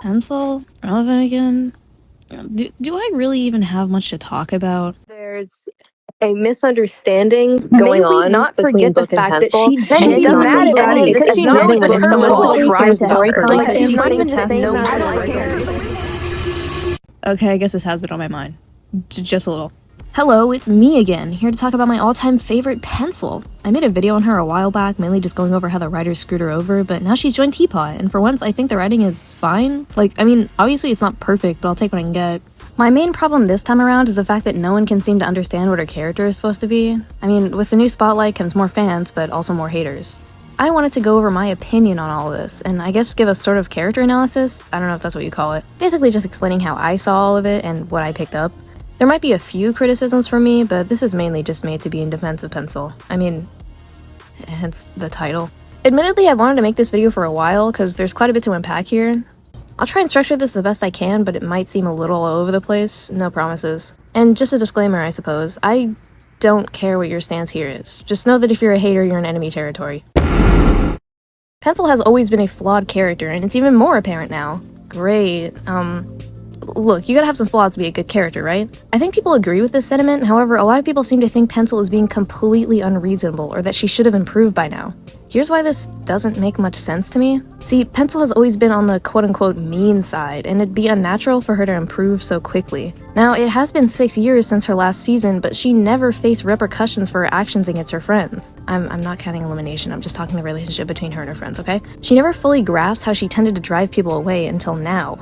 Pencil? Relevant again? Do I really even have much to talk about? There's a misunderstanding going on not between forget the book and fact that pencil. she And genuinely it's not mad that about it it's because she not knows when that someone her tries to help her. like, Like, she's it's not not even even saying no that. Okay, I guess this has been on my mind. Just a little. Hello, it's me again, here to talk about my all-time favorite pencil. I made a video on her a while back, mainly just going over how the writers screwed her over, but now she's joined Teapot, and for once I think the writing is fine. Like, I mean, obviously it's not perfect, but I'll take what I can get. My main problem this time around is the fact that no one can seem to understand what her character is supposed to be. I mean, with the new spotlight comes more fans, but also more haters. I wanted to go over my opinion on all of this, and I guess give a sort of character analysis. I don't know if that's what you call it. Basically just explaining how I saw all of it and what I picked up. There might be a few criticisms from me, but this is mainly just made to be in defense of Pencil. I mean, hence the title. Admittedly, I wanted to make this video for a while, because there's quite a bit to unpack here. I'll try and structure this the best I can, but it might seem a little all over the place, no promises. And just a disclaimer, I suppose, I don't care what your stance here is. Just know that if you're a hater, you're in enemy territory. Pencil has always been a flawed character, and it's even more apparent now. Great, look, you gotta have some flaws to be a good character, right? I think people agree with this sentiment, however, a lot of people seem to think Pencil is being completely unreasonable, or that she should have improved by now. Here's why this doesn't make much sense to me. See, Pencil has always been on the quote-unquote mean side, and it'd be unnatural for her to improve so quickly. Now, it has been 6 years since her last season, but she never faced repercussions for her actions against her friends. I'm not counting elimination, I'm just talking the relationship between her and her friends, okay? She never fully grasped how she tended to drive people away until now.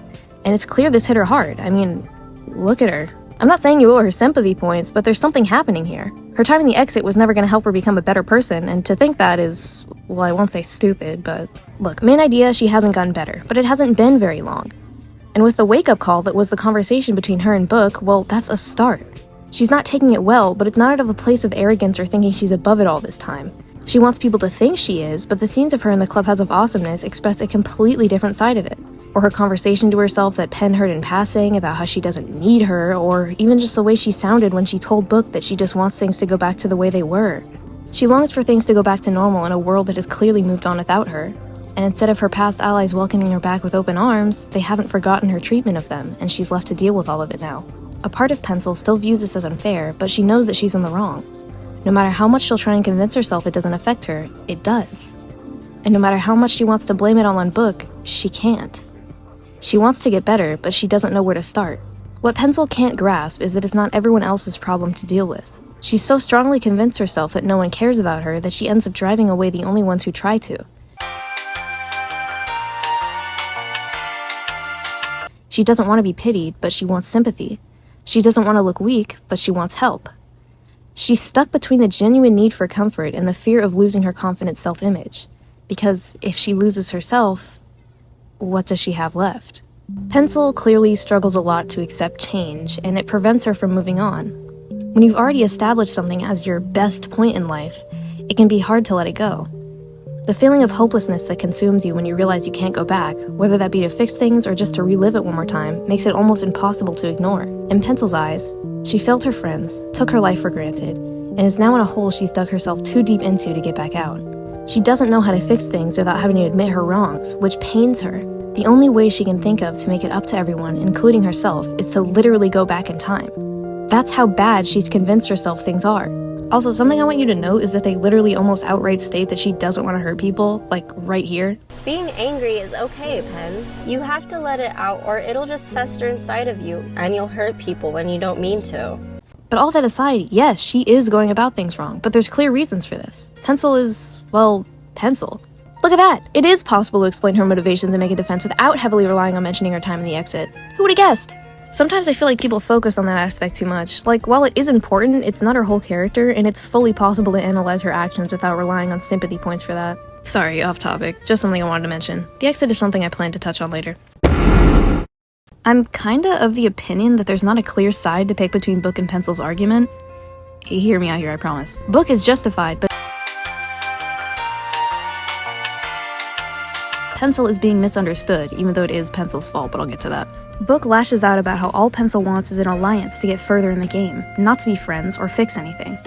And it's clear this hit her hard. I mean, look at her. I'm not saying you owe her sympathy points, but there's something happening here. Her time in the exit was never gonna help her become a better person, and to think that is, well, I won't say stupid, but... Look, main idea, she hasn't gotten better, but it hasn't been very long. And with the wake-up call that was the conversation between her and Book, well, that's a start. She's not taking it well, but it's not out of a place of arrogance or thinking she's above it all this time. She wants people to think she is, but the scenes of her in the Clubhouse of Awesomeness express a completely different side of it. Or her conversation to herself that Penn heard in passing about how she doesn't need her, or even just the way she sounded when she told Book that she just wants things to go back to the way they were. She longs for things to go back to normal in a world that has clearly moved on without her, and instead of her past allies welcoming her back with open arms, they haven't forgotten her treatment of them, and she's left to deal with all of it now. A part of Pencil still views this as unfair, but she knows that she's in the wrong. No matter how much she'll try and convince herself it doesn't affect her, it does. And no matter how much she wants to blame it all on Book, she can't. She wants to get better, but she doesn't know where to start. What Pencil can't grasp is that it's not everyone else's problem to deal with. She's so strongly convinced herself that no one cares about her that she ends up driving away the only ones who try to. She doesn't want to be pitied, but she wants sympathy. She doesn't want to look weak, but she wants help. She's stuck between the genuine need for comfort and the fear of losing her confident self-image. Because if she loses herself, what does she have left? Pencil clearly struggles a lot to accept change, and it prevents her from moving on. When you've already established something as your best point in life, it can be hard to let it go. The feeling of hopelessness that consumes you when you realize you can't go back, whether that be to fix things or just to relive it one more time, makes it almost impossible to ignore. In Pencil's eyes, she failed her friends, took her life for granted, and is now in a hole she's dug herself too deep into to get back out. She doesn't know how to fix things without having to admit her wrongs, which pains her. The only way she can think of to make it up to everyone, including herself, is to literally go back in time. That's how bad she's convinced herself things are. Also, something I want you to note is that they literally almost outright state that she doesn't want to hurt people, like right here. Being angry is okay, Pen. You have to let it out or it'll just fester inside of you, and you'll hurt people when you don't mean to. But all that aside, yes, she is going about things wrong, but there's clear reasons for this. Pencil is, well, Pencil. Look at that! It is possible to explain her motivations and make a defense without heavily relying on mentioning her time in the exit. Who would have guessed? Sometimes I feel like people focus on that aspect too much. Like, while it is important, it's not her whole character, and it's fully possible to analyze her actions without relying on sympathy points for that. Sorry, off topic. Just something I wanted to mention. The exit is something I plan to touch on later. I'm kinda of the opinion that there's not a clear side to pick between Book and Pencil's argument. Hear me out here, I promise. Book is justified, but Pencil is being misunderstood, even though it is Pencil's fault, but I'll get to that. Book lashes out about how all Pencil wants is an alliance to get further in the game, not to be friends or fix anything.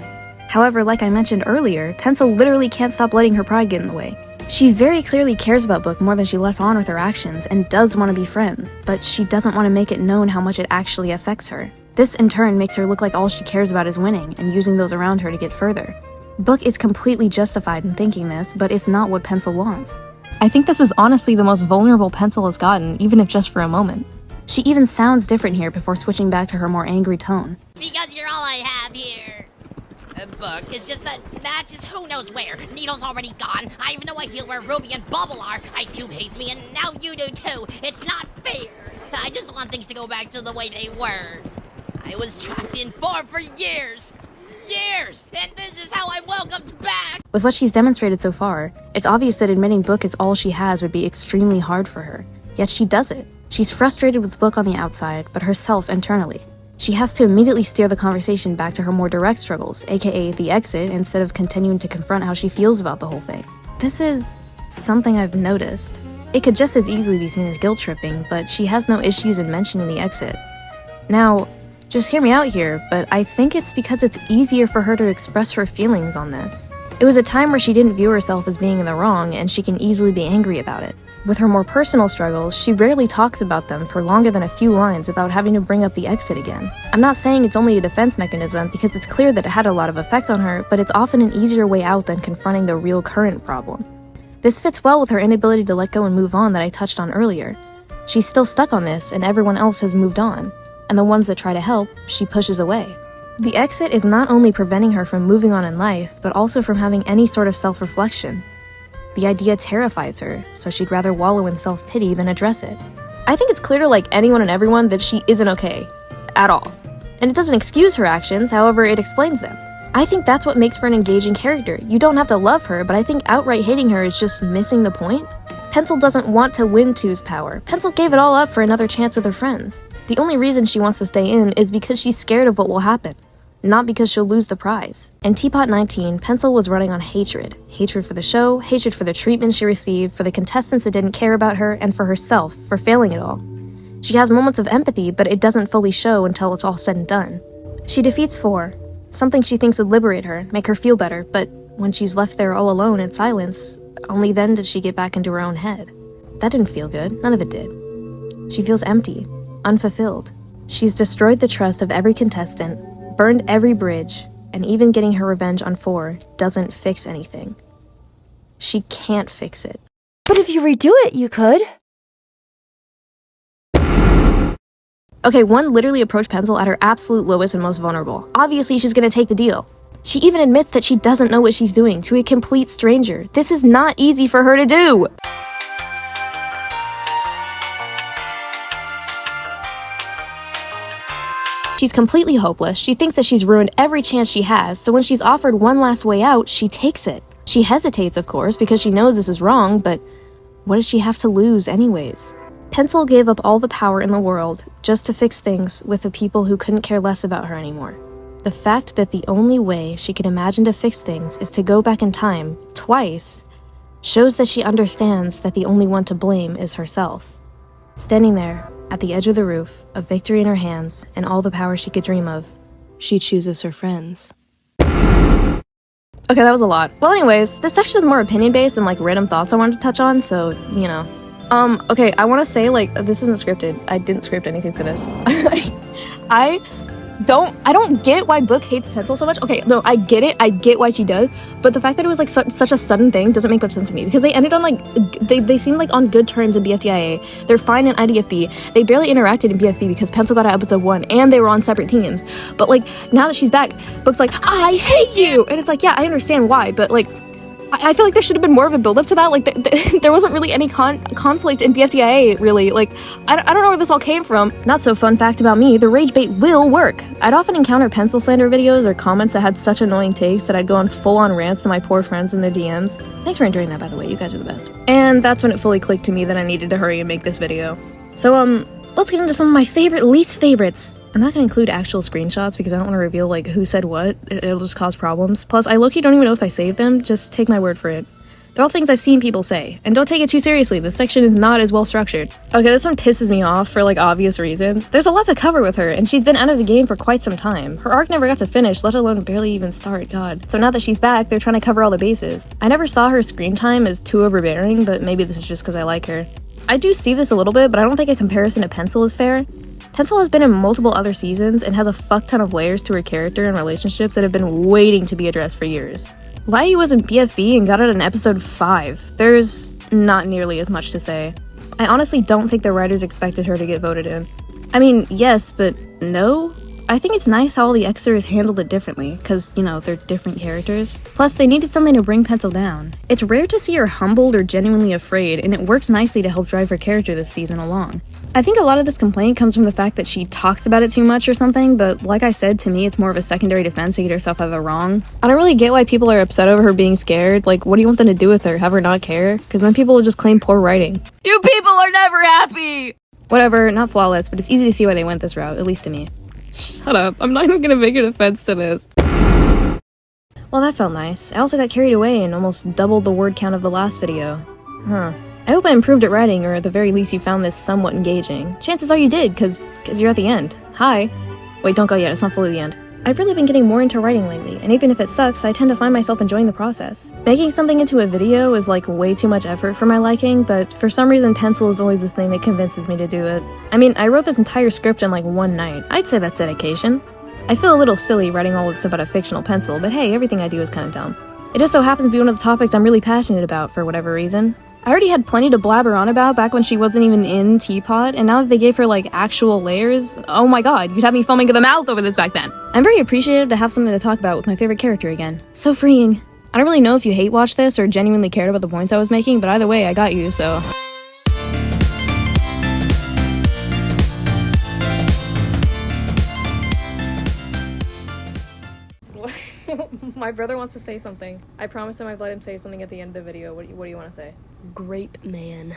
However, like I mentioned earlier, Pencil literally can't stop letting her pride get in the way. She very clearly cares about Book more than she lets on with her actions and does want to be friends, but she doesn't want to make it known how much it actually affects her. This in turn makes her look like all she cares about is winning and using those around her to get further. Book is completely justified in thinking this, but it's not what Pencil wants. I think this is honestly the most vulnerable Pencil has gotten, even if just for a moment. She even sounds different here before switching back to her more angry tone. Because you're all I have here. Book, it's just that match is who knows where. Needle's already gone. I have no idea where Ruby and Bubble are. Ice Cube hates me and now you do too. It's not fair. I just want things to go back to the way they were. I was trapped in form for years. And this is how I'm welcomed back. With what she's demonstrated so far, it's obvious that admitting Book is all she has would be extremely hard for her. Yet she does it. She's frustrated with Book on the outside, but herself internally. She has to immediately steer the conversation back to her more direct struggles, aka the exit, instead of continuing to confront how she feels about the whole thing. This is something I've noticed. It could just as easily be seen as guilt tripping, but she has no issues in mentioning the exit. Now, just hear me out here, but I think it's because it's easier for her to express her feelings on this. It was a time where she didn't view herself as being in the wrong, and she can easily be angry about it. With her more personal struggles, she rarely talks about them for longer than a few lines without having to bring up the exit again. I'm not saying it's only a defense mechanism because it's clear that it had a lot of effects on her, but it's often an easier way out than confronting the real current problem. This fits well with her inability to let go and move on that I touched on earlier. She's still stuck on this and everyone else has moved on, and the ones that try to help, she pushes away. The exit is not only preventing her from moving on in life, but also from having any sort of self-reflection. The idea terrifies her, so she'd rather wallow in self-pity than address it. I think it's clear to like anyone and everyone that she isn't okay. At all. And it doesn't excuse her actions, however, it explains them. I think that's what makes for an engaging character. You don't have to love her, but I think outright hating her is just missing the point. Pencil doesn't want to win Two's power. Pencil gave it all up for another chance with her friends. The only reason she wants to stay in is because she's scared of what will happen. Not because she'll lose the prize. In Teapot 19, Pencil was running on hatred. Hatred for the show, hatred for the treatment she received, for the contestants that didn't care about her, and for herself, for failing it all. She has moments of empathy, but it doesn't fully show until it's all said and done. She defeats 4, something she thinks would liberate her, make her feel better, but when she's left there all alone in silence, only then does she get back into her own head. That didn't feel good, none of it did. She feels empty, unfulfilled. She's destroyed the trust of every contestant, burned every bridge, and even getting her revenge on 4 doesn't fix anything. She can't fix it. But if you redo it, you could. Okay, 1 literally approached Pencil at her absolute lowest and most vulnerable. Obviously, she's gonna take the deal. She even admits that she doesn't know what she's doing to a complete stranger. This is not easy for her to do. She's completely hopeless. She thinks that she's ruined every chance she has, so when she's offered one last way out, she takes it. She hesitates, of course, because she knows this is wrong, but what does she have to lose anyways? Pencil gave up all the power in the world just to fix things with the people who couldn't care less about her anymore. The fact that the only way she can imagine to fix things is to go back in time, twice, shows that she understands that the only one to blame is herself. Standing there, at the edge of the roof, a victory in her hands, and all the power she could dream of, she chooses her friends. Okay, that was a lot. Well, anyways, this section is more opinion-based and, like, random thoughts I wanted to touch on, so, you know. Okay, I want to say, like, this isn't scripted. I didn't script anything for this. I don't get why Book hates Pencil so much. Okay, no, I get it. I get why she does. But the fact that it was like such a sudden thing doesn't make much sense to me, because they ended on like they seemed like on good terms in BFDIA. They're fine in IDFB. They barely interacted in BFB because Pencil got out episode 1 and they were on separate teams. But like now that she's back, Book's like, I hate you, and it's like, yeah, I understand why, but like I feel like there should have been more of a build-up to that. Like, there wasn't really any conflict in BFDIA, really. Like, I don't know where this all came from. Not so fun fact about me, the rage bait will work. I'd often encounter Pencil slander videos or comments that had such annoying takes that I'd go on full-on rants to my poor friends in their DMs. Thanks for enjoying that, by the way. You guys are the best. And that's when it fully clicked to me that I needed to hurry and make this video. So, let's get into some of my least favorites. I'm not gonna include actual screenshots because I don't want to reveal like who said what. It'll just cause problems. Plus, I low-key don't even know if I saved them. Just take my word for it. They're all things I've seen people say, and don't take it too seriously, this section is not as well structured. Okay, this one pisses me off for like obvious reasons. There's a lot to cover with her, and she's been out of the game for quite some time. Her arc never got to finish, let alone barely even start, god. So now that she's back, they're trying to cover all the bases. I never saw her screen time as too overbearing, but maybe this is just because I like her. I do see this a little bit, but I don't think a comparison to Pencil is fair. Pencil has been in multiple other seasons and has a fuck ton of layers to her character and relationships that have been waiting to be addressed for years. Why was in BFB and got it in episode 5. There's not nearly as much to say. I honestly don't think the writers expected her to get voted in. I mean, yes, but no? I think it's nice how all the extras handled it differently, because, you know, they're different characters. Plus, they needed something to bring Pencil down. It's rare to see her humbled or genuinely afraid, and it works nicely to help drive her character this season along. I think a lot of this complaint comes from the fact that she talks about it too much or something, but like I said, to me it's more of a secondary defense to get herself out of the wrong. I don't really get why people are upset over her being scared. Like, what do you want them to do with her? Have her not care? Because then people will just claim poor writing. You people are never happy! Whatever, not flawless, but it's easy to see why they went this route, at least to me. Shut up, I'm not even gonna make a defense to this. Well, that felt nice. I also got carried away and almost doubled the word count of the last video. Huh. I hope I improved at writing, or at the very least you found this somewhat engaging. Chances are you did, cause you're at the end. Hi. Wait, don't go yet, it's not fully the end. I've really been getting more into writing lately, and even if it sucks, I tend to find myself enjoying the process. Making something into a video is like way too much effort for my liking, but for some reason Pencil is always the thing that convinces me to do it. I mean, I wrote this entire script in like one night. I'd say that's dedication. I feel a little silly writing all this about a fictional pencil, but hey, everything I do is kinda dumb. It just so happens to be one of the topics I'm really passionate about for whatever reason. I already had plenty to blabber on about back when she wasn't even in Teapot, and now that they gave her like actual layers, oh my god, you'd have me foaming at the mouth over this back then. I'm very appreciative to have something to talk about with my favorite character again. So freeing. I don't really know if you hate watched this or genuinely cared about the points I was making, but either way, I got you, so. My brother wants to say something. I promised him I'd let him say something at the end of the video. What do you want to say? Great man.